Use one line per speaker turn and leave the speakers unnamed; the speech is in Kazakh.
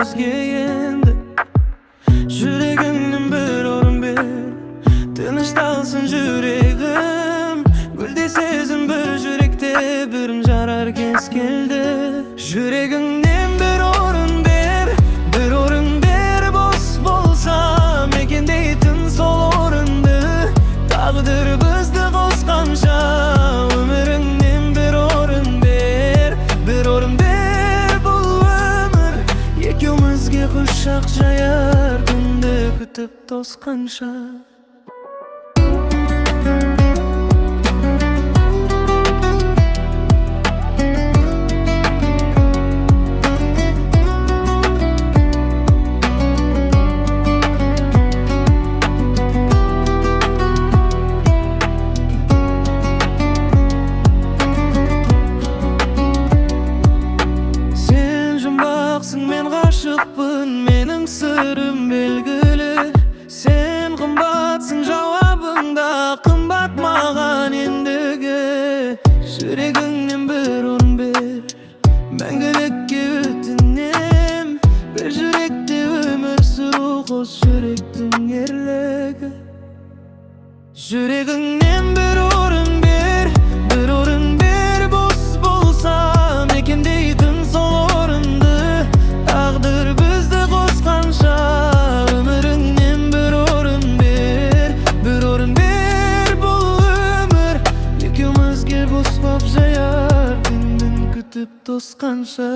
екеумізге енді. Жүрегіңнен бір орын бер, тынышталсын жүрегім. Гүлде сезім бір жүректе, бірін жарар кез келді. Жүрегіңнен бір орын бер, бір орын бер. Бос болса мекендейтін сол орынды, тағдыр бізді қосқанша. Өміріңнен бір орын бер, бір орын бер. Бұл өмір екеумізге құшақ жаяр, күнді күтіп тосқанша. Мен ғашықпын, менің сырым белгілі. Сен қымбатсың, жауабыңда қымбат маған ендігі. Жүрегіңнен бір орын бер, мәңгілікке өтінем. Бір жүректе өмір сүру қос жүректің ерлігі. Жүрегіңнен бір орын бер, бір орын бер. Бос болса мекендейтін сол орынды, тағдыр бізді қосқанша. Өміріңнен бір орын бер, бір орын бер. Бұл өмір екеумізге бос боп жаяр, күнін күтіп тосқанша.